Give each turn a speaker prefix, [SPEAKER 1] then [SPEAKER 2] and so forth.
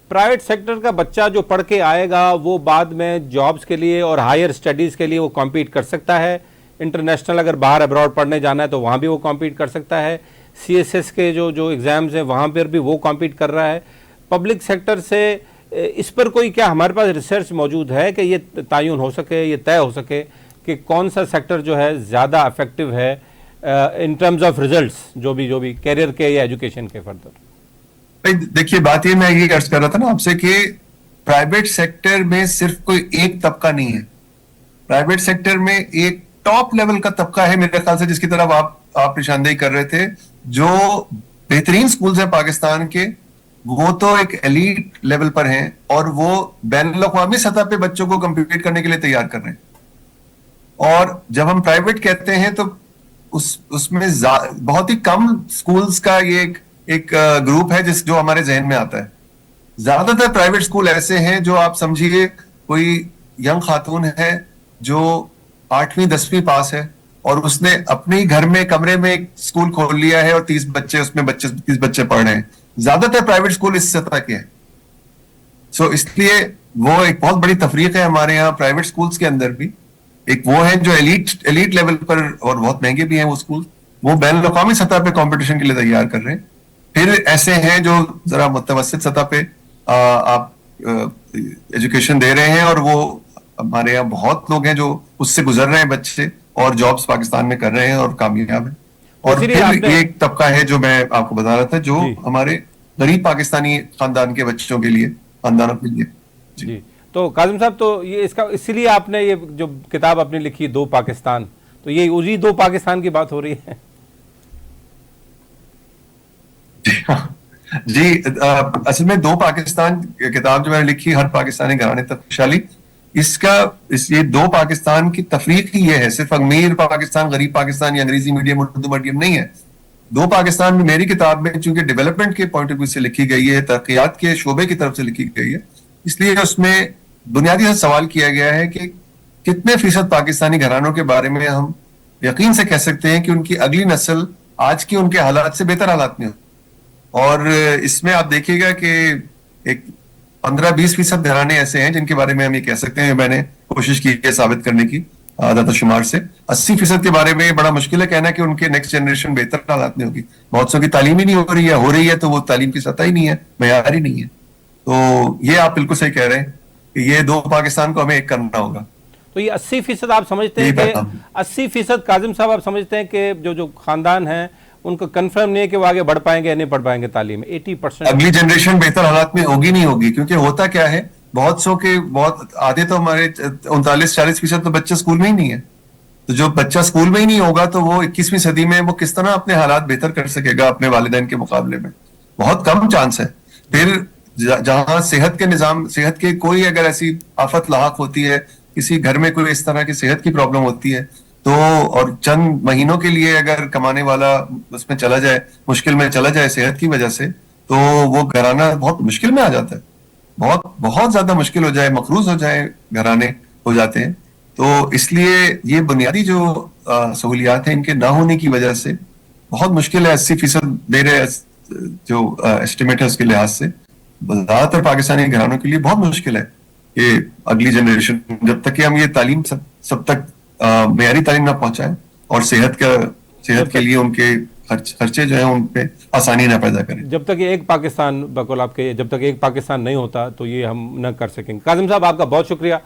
[SPEAKER 1] Private sector का बच्चा जो पढ़ के आएगा वो बाद में जॉब्स के लिए और हायर स्टडीज़ के लिए वो कॉम्पीट कर सकता है। इंटरनेशनल अगर बाहर अब्रॉड पढ़ने जाना है तो वहाँ भी वो कॉम्पीट कर सकता है। सीएसएस के जो जो एग्ज़ाम्स हैं वहाँ पर भी वो कॉम्पीट कर रहा है। पब्लिक सेक्टर से इस पर कोई क्या हमारे पास रिसर्च मौजूद है कि ये तयन हो सके, ये तय हो सके कि कौन सा सेक्टर जो है ज़्यादा इफेक्टिव है इन टर्म्स ऑफ रिजल्ट्स, जो भी कैरियर के या एजुकेशन के फर्दर?
[SPEAKER 2] देखिए, बात ये मैं ये अर्ज कर रहा था ना आपसे कि प्राइवेट सेक्टर में सिर्फ कोई एक तबका नहीं है। प्राइवेट सेक्टर में एक टॉप लेवल का तबका है मेरे ख्याल से, जिसकी तरफ आप निशानदेही कर रहे थे। जो बेहतरीन स्कूल्स हैं पाकिस्तान के, वो तो एक एलीट लेवल पर हैं और वो बैनुल-अक़वामी सतह पे बच्चों को कंपीट करने के लिए तैयार कर रहे हैं। और जब हम प्राइवेट कहते हैं तो उसमें बहुत ही कम स्कूल्स का ये एक ग्रुप है जो हमारे जहन में आता है। ज्यादातर प्राइवेट स्कूल ऐसे हैं जो आप समझिए कोई यंग खातून है जो 8वीं 10वीं पास है और उसने अपने ही घर में कमरे में एक स्कूल खोल लिया है और 30 बच्चे पढ़ रहे हैं। ज्यादातर प्राइवेट स्कूल इस सतह के हैं। सो इसलिए वो एक बहुत बड़ी तफरीक है हमारे यहाँ प्राइवेट स्कूल्स के अंदर भी। एक वो है जो एलीट लेवल पर, और बहुत महंगे भी हैं वो स्कूल, वो बैनुल-अक़वामी सतह पे कंपटीशन के लिए तैयार कर रहे हैं। फिर ऐसे हैं जो जरा मुतवस्सित सतह पे आप एजुकेशन दे रहे हैं, और वो हमारे यहाँ बहुत लोग हैं जो उससे गुजर रहे हैं बच्चे और जॉब्स पाकिस्तान में कर रहे हैं और कामयाब हैं। और फिर एक तबका है जो मैं आपको बता रहा था, जो हमारे गरीब पाकिस्तानी खानदान के बच्चों के लिए, खानदानों के लिए।
[SPEAKER 1] जी, तो काजिम साहब, तो ये इसका इसीलिए आपने ये जो किताब आपने लिखी दो पाकिस्तान, तो ये उसी दो पाकिस्तान की बात हो रही है?
[SPEAKER 2] जी, असल में दो पाकिस्तान किताब जो मैंने लिखी, हर पाकिस्तानी घराने तक खुशहाली, ये दो पाकिस्तान की तफरीक ही ये है। सिर्फ अमीर पाकिस्तान, गरीब पाकिस्तान या अंग्रेजी मीडियम उर्दू मीडियम नहीं है। दो पाकिस्तान में मेरी किताब में चूंकि डेवलपमेंट के पॉइंट ऑफ व्यू से लिखी गई है, तरक्कियात के शोबे की तरफ से लिखी गई है, इसलिए उसमें बुनियादी से सवाल किया गया है कि कितने फीसद पाकिस्तानी घरानों के बारे में हम यकीन से कह सकते हैं कि उनकी अगली नस्ल आज की उनके हालात से बेहतर हालात में हो। और इसमें आप देखिएगा कि एक 15-20% घराने ऐसे हैं जिनके बारे में हम ये कह सकते हैं, मैंने कोशिश की है साबित करने की आदत-ओ-शुमार से। 80% के बारे में बड़ा मुश्किल है कहना कि उनके नेक्स्ट जनरेशन बेहतर हालात में होगी। बहुत सौ की तालीम ही नहीं हो रही है तो वो तालीम की सतह ही नहीं है, मयार ही नहीं है। तो ये आप बिल्कुल सही कह रहे हैं कि ये दो पाकिस्तान को हमें एक करना होगा।
[SPEAKER 1] तो ये 80% आप समझते हैं कि 80% काजिम साहब आप समझते हैं कि जो खानदान है उनको कंफर्म नहीं है कि वो आगे बढ़ पाएंगे या नहीं बढ़ पाएंगे तालीम? 80%
[SPEAKER 2] अगली जनरेशन बेहतर हालात में होगी नहीं होगी, क्योंकि होता क्या है, बहुत आधे तो हमारे 39-40% तो बच्चे स्कूल में ही नहीं है। तो जो बच्चा स्कूल में ही नहीं होगा तो वो 21वीं सदी में वो किस तरह अपने हालात बेहतर कर सकेगा अपने वालिदैन के मुकाबले में? बहुत कम चांस है। फिर जहां सेहत के कोई अगर ऐसी आफत लाहक होती है, किसी घर में कोई इस तरह की सेहत की प्रॉब्लम होती है, तो और चंद महीनों के लिए अगर कमाने वाला उसमें चला जाए, मुश्किल में चला जाए सेहत की वजह से, तो वो घराना बहुत मुश्किल में आ जाता है। बहुत ज्यादा मुश्किल हो जाए, मकरूज हो जाए, घराने हो जाते हैं। तो इसलिए ये बुनियादी जो सहूलियात हैं इनके ना होने की वजह से बहुत मुश्किल है। 80% मेरे जो एस्टिमेट है उसके लिहाज से ज्यादातर पाकिस्तानी घरानों के लिए बहुत मुश्किल है कि अगली जनरेशन, जब तक कि हम ये तालीम सब तक मेयारी तालीम ना पहुंचाएं और सेहत के लिए उनके खर्चे जो है उन पे आसानी ना पैदा करें।
[SPEAKER 1] जब तक ये एक पाकिस्तान, बकौल आपके, जब तक एक पाकिस्तान नहीं होता तो ये हम न कर सकेंगे। काजिम साहब, आपका बहुत शुक्रिया।